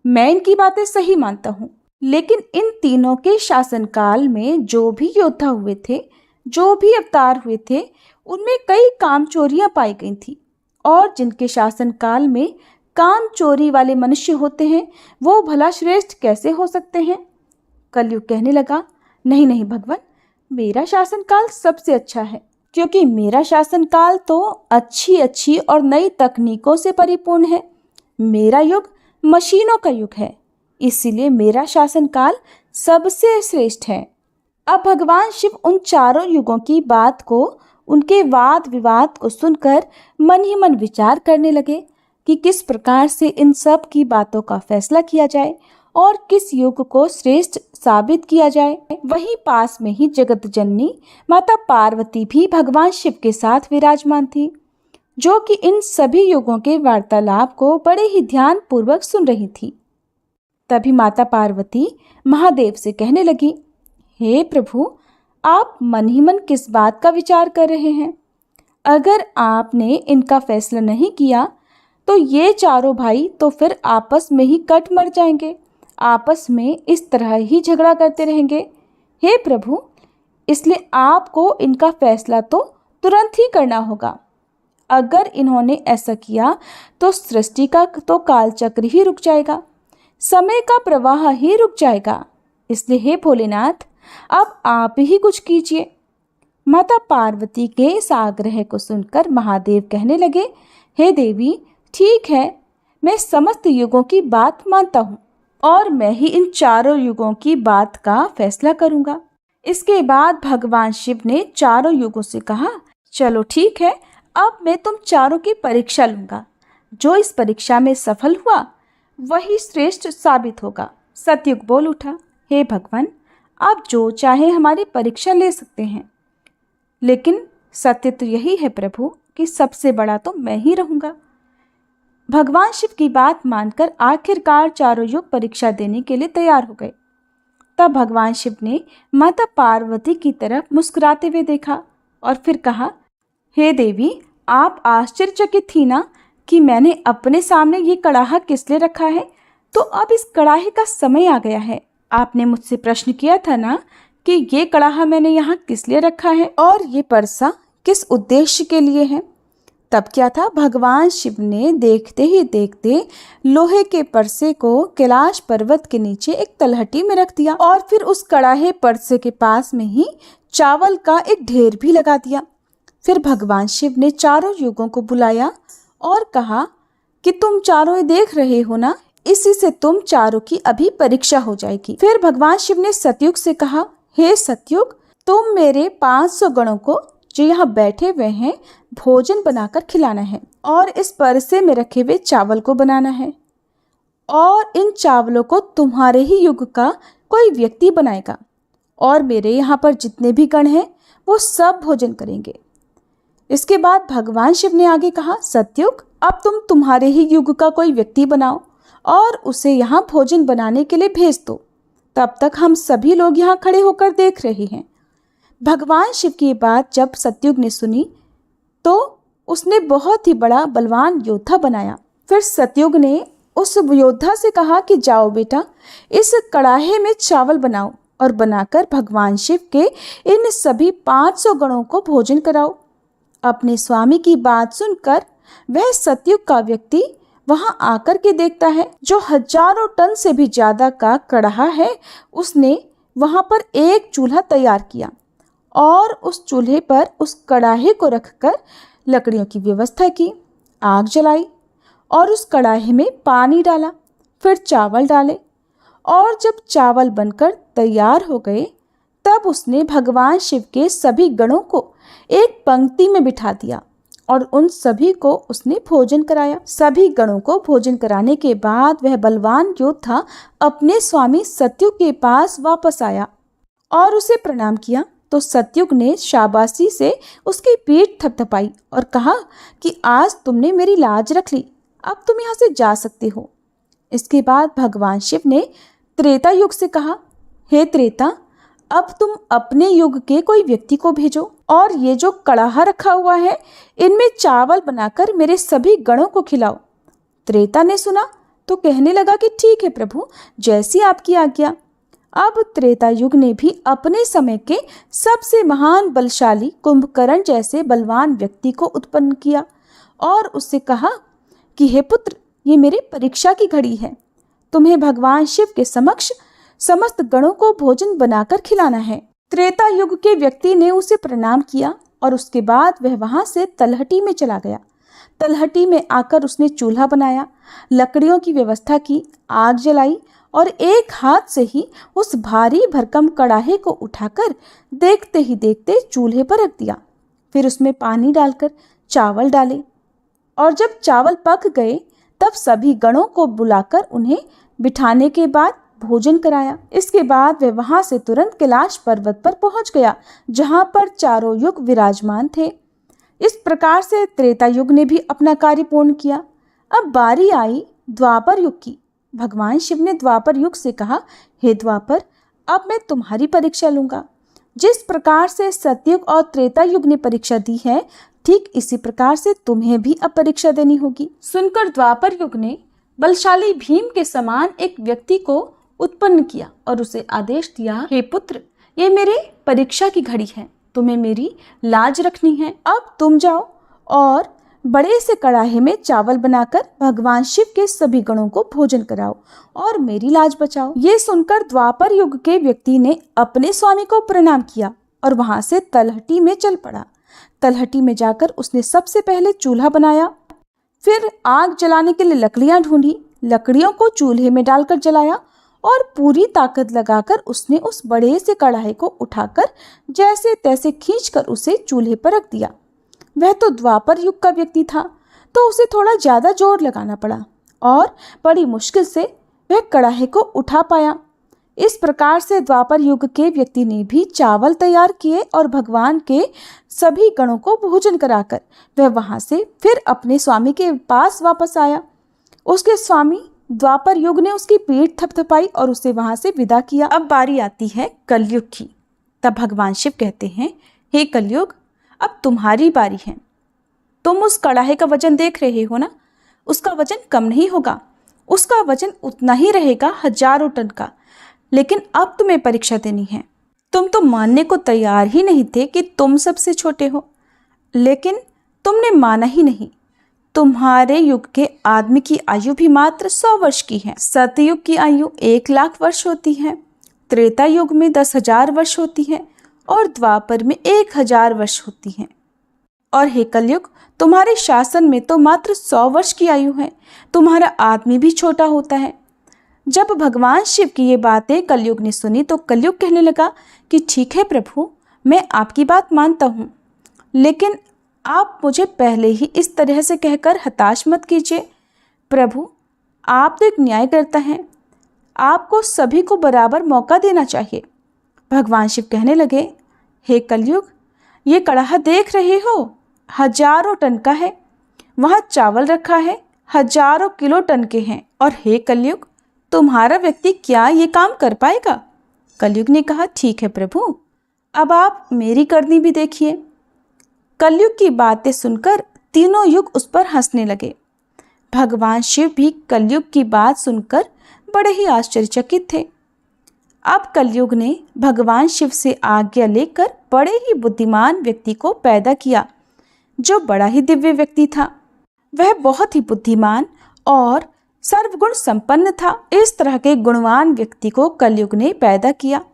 मैं इनकी बातें सही मानता हूँ, लेकिन इन तीनों के शासनकाल में जो भी योद्धा हुए थे, जो भी अवतार हुए थे, उनमें कई कामचोरियां पाई गई थी। और जिनके शासनकाल में काम चोरी वाले मनुष्य होते हैं, वो भला श्रेष्ठ कैसे हो सकते हैं? कलयुग कहने लगा, नहीं नहीं भगवान, मेरा शासनकाल सबसे अच्छा है, क्योंकि मेरा शासनकाल तो अच्छी अच्छी और नई तकनीकों से परिपूर्ण है। मेरा युग मशीनों का युग है, इसीलिए मेरा शासनकाल सबसे श्रेष्ठ है। अब भगवान शिव उन चारों युगों की बात को, उनके वाद विवाद को सुनकर मन ही मन विचार करने लगे कि किस प्रकार से इन सब की बातों का फैसला किया जाए और किस युग को श्रेष्ठ साबित किया जाए। वहीं पास में ही जगत जननी माता पार्वती भी भगवान शिव के साथ विराजमान थी, जो कि इन सभी युगों के वार्तालाप को बड़े ही ध्यान पूर्वक सुन रही थी। तभी माता पार्वती महादेव से कहने लगी, हे प्रभु, आप मन ही मन किस बात का विचार कर रहे हैं? अगर आपने इनका फैसला नहीं किया तो ये चारों भाई तो फिर आपस में ही कट मर जाएंगे, आपस में इस तरह ही झगड़ा करते रहेंगे। हे प्रभु, इसलिए आपको इनका फैसला तो तुरंत ही करना होगा। अगर इन्होंने ऐसा किया तो सृष्टि का तो कालचक्र ही रुक जाएगा, समय का प्रवाह ही रुक जाएगा। इसलिए हे भोलेनाथ, अब आप ही कुछ कीजिए। माता पार्वती के इस आग्रह को सुनकर महादेव कहने लगे, हे देवी, ठीक है, मैं समस्त युगों की बात मानता हूँ और मैं ही इन चारों युगों की बात का फैसला करूँगा। इसके बाद भगवान शिव ने चारों युगों से कहा, चलो ठीक है, अब मैं तुम चारों की परीक्षा लूँगा। जो इस परीक्षा में सफल हुआ वही श्रेष्ठ साबित होगा। सतयुग बोल उठा, हे भगवान, आप जो चाहे हमारी परीक्षा ले सकते हैं, लेकिन सत्य तो यही है प्रभु कि सबसे बड़ा तो मैं ही रहूँगा। भगवान शिव की बात मानकर आखिरकार चारों युग परीक्षा देने के लिए तैयार हो गए। तब भगवान शिव ने माता पार्वती की तरफ मुस्कुराते हुए देखा और फिर कहा, हे देवी, आप आश्चर्यचकित थी ना कि मैंने अपने सामने ये कड़ाहा किस लिए रखा है? तो अब इस कड़ाहे का समय आ गया है। आपने मुझसे प्रश्न किया था ना कि ये कड़ाहा मैंने यहाँ किस लिए रखा है और ये परसा किस उद्देश्य के लिए है। तब क्या था, भगवान शिव ने देखते ही देखते लोहे के परसे को कैलाश पर्वत के नीचे एक तलहटी में रख दिया और फिर उस कड़ाहे परसे के पास में ही चावल का एक ढेर भी लगा दिया। फिर भगवान शिव ने चारों युगों को बुलाया और कहा कि तुम चारों देख रहे हो ना, इसी से तुम चारों की अभी परीक्षा हो जाएगी। फिर भगवान शिव ने सतयुग से कहा, हे सतयुग, तुम मेरे 500 गणों को जो यहाँ बैठे हुए हैं भोजन बनाकर खिलाना है और इस परसे में रखे हुए चावल को बनाना है और इन चावलों को तुम्हारे ही युग का कोई व्यक्ति बनाएगा और मेरे यहाँ पर जितने भी गण हैं वो सब भोजन करेंगे। इसके बाद भगवान शिव ने आगे कहा, सतयुग, अब तुम तुम्हारे ही युग का कोई व्यक्ति बनाओ और उसे यहाँ भोजन बनाने के लिए भेज दो। तब तक हम सभी लोग यहाँ खड़े होकर देख रहे हैं। भगवान शिव की बात जब सतयुग ने सुनी तो उसने बहुत ही बड़ा बलवान योद्धा बनाया। फिर सतयुग ने उस योद्धा से कहा कि जाओ बेटा, इस कड़ाहे में चावल बनाओ और बनाकर भगवान शिव के इन सभी 500 गणों को भोजन कराओ। अपने स्वामी की बात सुनकर वह सतयुग का व्यक्ति वहां आकर के देखता है, जो हजारों टन से भी ज्यादा का कड़ाहा है। उसने वहां पर एक चूल्हा तैयार किया और उस चूल्हे पर उस कड़ाहे को रखकर लकड़ियों की व्यवस्था की, आग जलाई और उस कड़ाहे में पानी डाला, फिर चावल डाले और जब चावल बनकर तैयार हो गए तब उसने भगवान शिव के सभी गणों को एक पंक्ति में बिठा दिया और उन सभी को उसने भोजन कराया। सभी गणों को भोजन कराने के बाद वह बलवान योद्धा अपने स्वामी सत्युग के पास वापस आया और उसे प्रणाम किया तो सत्युग ने शाबाशी से उसकी पीठ थपथपाई और कहा कि आज तुमने मेरी लाज रख ली, अब तुम यहाँ से जा सकते हो। इसके बाद भगवान शिव ने त्रेता युग से कहा, हे त्रेता, अब तुम अपने युग के कोई व्यक्ति को भेजो और ये जो कड़ाहा रखा हुआ है इनमें चावल बनाकर मेरे सभी गणों को खिलाओ। त्रेता ने सुना तो कहने लगा कि ठीक है प्रभु, जैसी आपकी आज्ञा। अब त्रेता युग ने भी अपने समय के सबसे महान बलशाली कुंभकर्ण जैसे बलवान व्यक्ति को उत्पन्न किया और उससे कहा कि हे पुत्र, ये मेरी परीक्षा की घड़ी है, तुम्हें भगवान शिव के समक्ष समस्त गणों को भोजन बनाकर खिलाना है। त्रेता युग के व्यक्ति ने उसे प्रणाम किया और उसके बाद वह वहां से तलहटी में चला गया। तलहटी में आकर उसने चूल्हा बनाया, लकड़ियों की व्यवस्था की, आग जलाई और एक हाथ से ही उस भारी भरकम कड़ाहे को उठाकर देखते ही देखते चूल्हे पर रख दिया। फिर उसमें पानी डालकर चावल डाले और जब चावल पक गए तब सभी गणों को बुलाकर उन्हें बिठाने के बाद भोजन कराया। इसके बाद वह वहां से तुरंत कैलाश पर्वत पर पहुंच गया जहां पर चारों युग विराजमान थे। इस प्रकार से त्रेता युग ने भी अपना कार्य पूर्ण किया। अब बारी आई द्वापर युग की। भगवान शिव ने द्वापर युग से कहा, हे द्वापर, अब मैं तुम्हारी परीक्षा लूंगा। जिस प्रकार से सतयुग और त्रेता युग ने परीक्षा दी है, ठीक इसी प्रकार से तुम्हें भी अब परीक्षा देनी होगी। सुनकर द्वापर युग ने बलशाली भीम के समान एक व्यक्ति को उत्पन्न किया और उसे आदेश दिया, हे पुत्र, ये मेरे परीक्षा की घड़ी है, तुम्हें मेरी लाज रखनी है। अब तुम जाओ और बड़े से कड़ाहे में चावल बनाकर भगवान शिव के सभी गणों को भोजन कराओ और मेरी लाज बचाओ। ये सुनकर द्वापर युग के व्यक्ति ने अपने स्वामी को प्रणाम किया और वहां से तलहटी में चल पड़ा। तलहटी में जाकर उसने सबसे पहले चूल्हा बनाया, फिर आग जलाने के लिए लकड़ियां ढूंढी, लकड़ियों को चूल्हे में डालकर जलाया और पूरी ताकत लगाकर उसने उस बड़े से कड़ाहे को उठाकर जैसे तैसे खींचकर उसे चूल्हे पर रख दिया। वह तो द्वापर युग का व्यक्ति था तो उसे थोड़ा ज़्यादा जोर लगाना पड़ा और बड़ी मुश्किल से वह कड़ाहे को उठा पाया। इस प्रकार से द्वापर युग के व्यक्ति ने भी चावल तैयार किए और भगवान के सभी गणों को भोजन कराकर वह वहां से फिर अपने स्वामी के पास वापस आया। उसके स्वामी द्वापर युग ने उसकी पीठ थपथपाई और उसे वहां से विदा किया। अब बारी आती है कलयुग की। तब भगवान शिव कहते हैं, हे कलयुग, अब तुम्हारी बारी है। तुम उस कड़ाहे का वजन देख रहे हो ना, उसका वजन कम नहीं होगा, उसका वजन उतना ही रहेगा, 1000 टन का। लेकिन अब तुम्हें परीक्षा देनी है। तुम तो मानने को तैयार ही नहीं थे कि तुम सबसे छोटे हो, लेकिन तुमने माना ही नहीं। तुम्हारे युग के आदमी की आयु भी मात्र 100 वर्ष की है। सतयुग की आयु 1,00,000 वर्ष होती है, त्रेता युग में 10,000 वर्ष होती है और द्वापर में 1,000 वर्ष होती है। और हे कलयुग, तुम्हारे शासन में तो मात्र 100 वर्ष की आयु है, तुम्हारा आदमी भी छोटा होता है। जब भगवान शिव की ये बातें कलयुग ने सुनी तो कलयुग कहने लगा कि ठीक है प्रभु, मैं आपकी बात मानता हूँ, लेकिन आप मुझे पहले ही इस तरह से कहकर हताश मत कीजिए। प्रभु, आप तो एक न्यायकर्ता हैं, आपको सभी को बराबर मौका देना चाहिए। भगवान शिव कहने लगे, हे कलयुग, ये कड़ाहा देख रहे हो, 1000 टन का है, वहाँ चावल रखा है 1000 किलो टन के हैं, और हे कलयुग, तुम्हारा व्यक्ति क्या ये काम कर पाएगा? कलयुग ने कहा, ठीक है प्रभु, अब आप मेरी करनी भी देखिए। कलयुग की बातें सुनकर तीनों युग उस पर हंसने लगे। भगवान शिव भी कलयुग की बात सुनकर बड़े ही आश्चर्यचकित थे। अब कलयुग ने भगवान शिव से आज्ञा लेकर बड़े ही बुद्धिमान व्यक्ति को पैदा किया, जो बड़ा ही दिव्य व्यक्ति था। वह बहुत ही बुद्धिमान और सर्वगुण संपन्न था। इस तरह के गुणवान व्यक्ति को कलयुग ने पैदा किया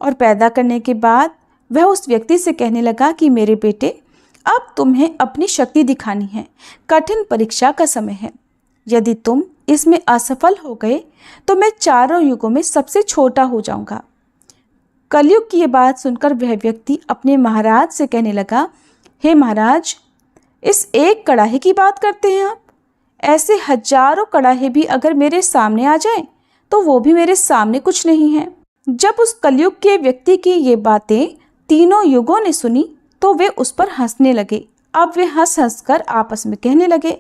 और पैदा करने के बाद वह उस व्यक्ति से कहने लगा कि मेरे बेटे, अब तुम्हें अपनी शक्ति दिखानी है, कठिन परीक्षा का समय है। यदि तुम इसमें असफल हो गए तो मैं चारों युगों में सबसे छोटा हो जाऊंगा। कलयुग की ये बात सुनकर वह व्यक्ति अपने महाराज से कहने लगा, हे महाराज, इस एक कड़ाहे की बात करते हैं आप? ऐसे हजारों कड़ाहे भी अगर मेरे सामने आ जाएं तो वो भी मेरे सामने कुछ नहीं है। जब उस कलयुग के व्यक्ति की ये बातें तीनों युगों ने सुनी तो वे उस पर हंसने लगे। अब वे हंस हंस कर आपस में कहने लगे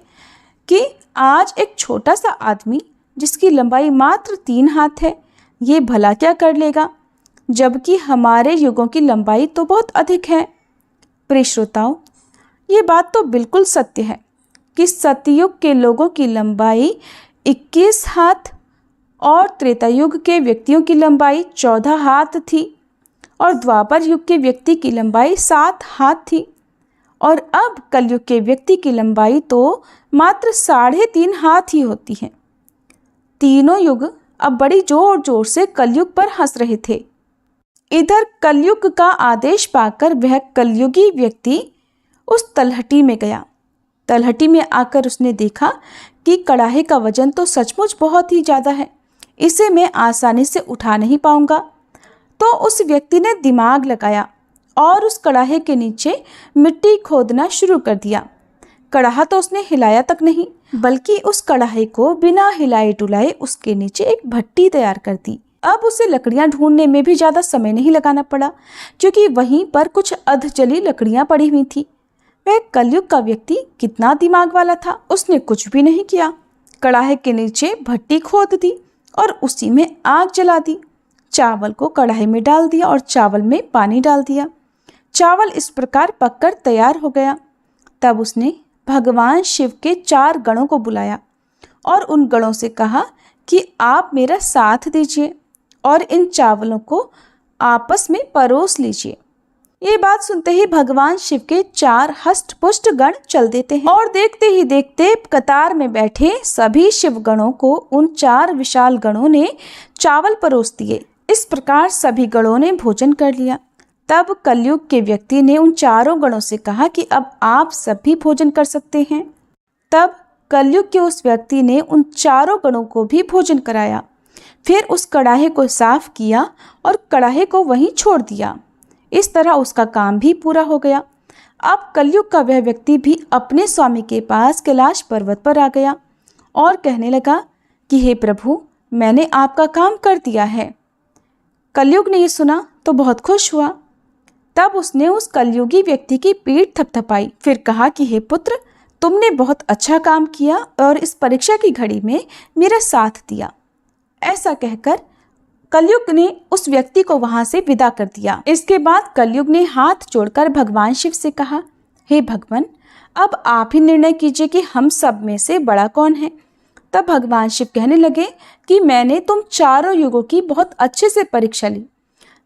कि आज एक छोटा सा आदमी जिसकी लंबाई मात्र 3 हाथ है, ये भला क्या कर लेगा, जबकि हमारे युगों की लंबाई तो बहुत अधिक है। प्रिय श्रोताओं, ये बात तो बिल्कुल सत्य है कि सतयुग के लोगों की लंबाई 21 हाथ और त्रेता युग के व्यक्तियों की लंबाई 14 हाथ थी और द्वापर युग के व्यक्ति की लंबाई 7 हाथ थी और अब कलयुग के व्यक्ति की लंबाई तो मात्र 3.5 हाथ ही होती है। तीनों युग अब बड़ी जोर जोर से कलयुग पर हंस रहे थे। इधर कलयुग का आदेश पाकर वह कलयुगी व्यक्ति उस तलहटी में गया। तलहटी में आकर उसने देखा कि कड़ाहे का वजन तो सचमुच बहुत ही ज़्यादा है, इसे मैं आसानी से उठा नहीं पाऊंगा। तो उस व्यक्ति ने दिमाग लगाया और उस कड़ाहे के नीचे मिट्टी खोदना शुरू कर दिया। कड़ाहा तो उसने हिलाया तक नहीं, बल्कि उस कड़ाहे को बिना हिलाए डुलाए उसके नीचे एक भट्टी तैयार कर दी। अब उसे लकड़ियां ढूंढने में भी ज़्यादा समय नहीं लगाना पड़ा, क्योंकि वहीं पर कुछ अधजली लकड़ियां पड़ी हुई थी। वह कलयुग का व्यक्ति कितना दिमाग वाला था, उसने कुछ भी नहीं किया। कड़ाहे के नीचे भट्टी खोद दी और उसी में आग जला दी। चावल को कढ़ाई में डाल दिया और चावल में पानी डाल दिया। चावल इस प्रकार पककर तैयार हो गया। तब उसने भगवान शिव के 4 गणों को बुलाया और उन गणों से कहा कि आप मेरा साथ दीजिए और इन चावलों को आपस में परोस लीजिए। ये बात सुनते ही भगवान शिव के 4 हष्ट-पुष्ट गण चल देते हैं और देखते ही देखते कतार में बैठे सभी शिव गणों को उन 4 विशाल गणों ने चावल परोस दिए। इस प्रकार सभी गणों ने भोजन कर लिया। तब कलयुग के व्यक्ति ने उन 4 गणों से कहा कि अब आप सभी भोजन कर सकते हैं। तब कलयुग के उस व्यक्ति ने उन 4 गणों को भी भोजन कराया। फिर उस कड़ाहे को साफ किया और कड़ाहे को वहीं छोड़ दिया। इस तरह उसका काम भी पूरा हो गया। अब कलयुग का वह व्यक्ति भी अपने स्वामी के पास कैलाश पर्वत पर आ गया और कहने लगा कि हे प्रभु, मैंने आपका काम कर दिया है। कलयुग ने ये सुना तो बहुत खुश हुआ। तब उसने उस कलयुगी व्यक्ति की पीठ थपथपाई, फिर कहा कि हे पुत्र, तुमने बहुत अच्छा काम किया और इस परीक्षा की घड़ी में मेरा साथ दिया। ऐसा कहकर कलयुग ने उस व्यक्ति को वहां से विदा कर दिया। इसके बाद कलयुग ने हाथ जोड़कर भगवान शिव से कहा, हे भगवान, अब आप ही निर्णय कीजिए कि हम सब में से बड़ा कौन है। तब भगवान शिव कहने लगे कि मैंने तुम 4 युगों की बहुत अच्छे से परीक्षा ली।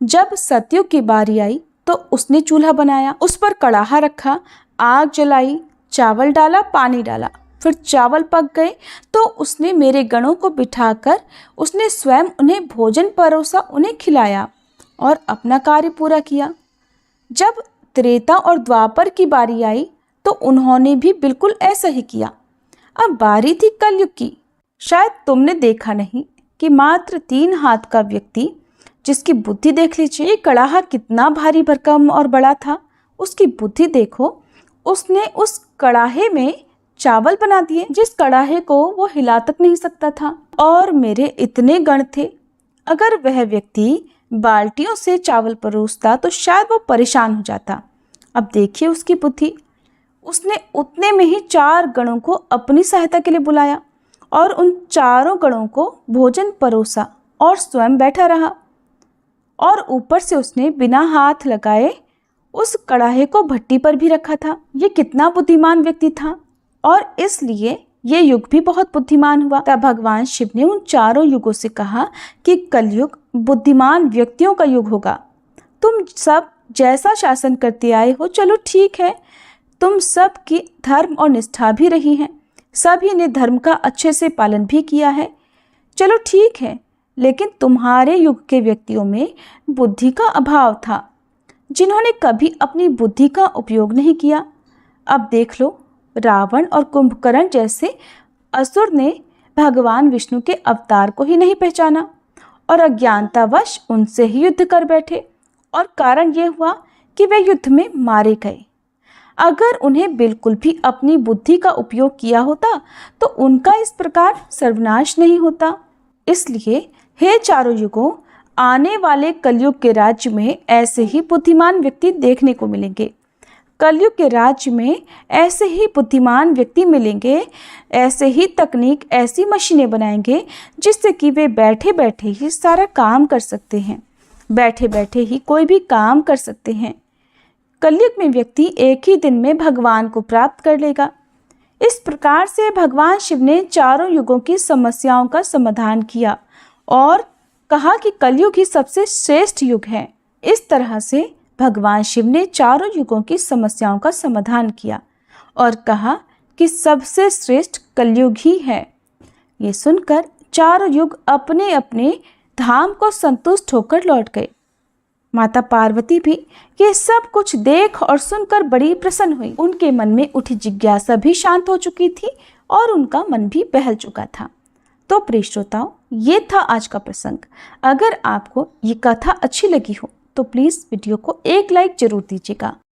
जब सतयुग की बारी आई तो उसने चूल्हा बनाया, उस पर कड़ाहा रखा, आग जलाई, चावल डाला, पानी डाला। फिर चावल पक गए तो उसने मेरे गणों को बिठाकर उसने स्वयं उन्हें भोजन परोसा, उन्हें खिलाया और अपना कार्य पूरा किया। जब त्रेता और द्वापर की बारी आई तो उन्होंने भी बिल्कुल ऐसा ही किया। अब बारी थी कलयुग की। शायद तुमने देखा नहीं कि मात्र 3 हाथ का व्यक्ति, जिसकी बुद्धि देख लीजिए, ये कड़ाहा कितना भारी भरकम और बड़ा था, उसकी बुद्धि देखो। उसने उस कड़ाहे में चावल बना दिए जिस कड़ाहे को वो हिला तक नहीं सकता था। और मेरे इतने गण थे, अगर वह व्यक्ति बाल्टियों से चावल परोसता तो शायद वो परेशान हो जाता। अब देखिए उसकी बुद्धि। उसने उतने में ही 4 गणों को अपनी सहायता के लिए बुलाया और उन 4 गणों को भोजन परोसा और स्वयं बैठा रहा। और ऊपर से उसने बिना हाथ लगाए उस कड़ाहे को भट्टी पर भी रखा था। ये कितना बुद्धिमान व्यक्ति था और इसलिए ये युग भी बहुत बुद्धिमान हुआ। तब भगवान शिव ने उन 4 युगों से कहा कि कलयुग बुद्धिमान व्यक्तियों का युग होगा। तुम सब जैसा शासन करते आए हो, चलो ठीक है, तुम सब की धर्म और निष्ठा भी रही है, सभी ने धर्म का अच्छे से पालन भी किया है, चलो ठीक है, लेकिन तुम्हारे युग के व्यक्तियों में बुद्धि का अभाव था, जिन्होंने कभी अपनी बुद्धि का उपयोग नहीं किया। अब देख लो, रावण और कुंभकर्ण जैसे असुर ने भगवान विष्णु के अवतार को ही नहीं पहचाना और अज्ञानतावश उनसे ही युद्ध कर बैठे और कारण यह हुआ कि वे युद्ध में मारे गए। अगर उन्हें बिल्कुल भी अपनी बुद्धि का उपयोग किया होता तो उनका इस प्रकार सर्वनाश नहीं होता। इसलिए हे चारों युगों, आने वाले कलयुग के राज्य में ऐसे ही बुद्धिमान व्यक्ति देखने को मिलेंगे। कलयुग के राज्य में ऐसे ही बुद्धिमान व्यक्ति मिलेंगे, ऐसे ही तकनीक, ऐसी मशीनें बनाएंगे जिससे कि वे बैठे बैठे ही सारा काम कर सकते हैं, बैठे बैठे ही कोई भी काम कर सकते हैं। कलयुग में व्यक्ति एक ही दिन में भगवान को प्राप्त कर लेगा। इस प्रकार से भगवान शिव ने चारों युगों की समस्याओं का समाधान किया और कहा कि कलयुग ही सबसे श्रेष्ठ युग है। इस तरह से भगवान शिव ने चारों युगों की समस्याओं का समाधान किया और कहा कि सबसे श्रेष्ठ कलयुग ही है। ये सुनकर चारों युग अपने अपने धाम को संतुष्ट होकर लौट गए। माता पार्वती भी ये सब कुछ देख और सुनकर बड़ी प्रसन्न हुई। उनके मन में उठी जिज्ञासा भी शांत हो चुकी थी और उनका मन भी बहल चुका था। तो प्रिय श्रोताओं, ये था आज का प्रसंग। अगर आपको ये कथा अच्छी लगी हो तो प्लीज़ वीडियो को एक लाइक जरूर दीजिएगा।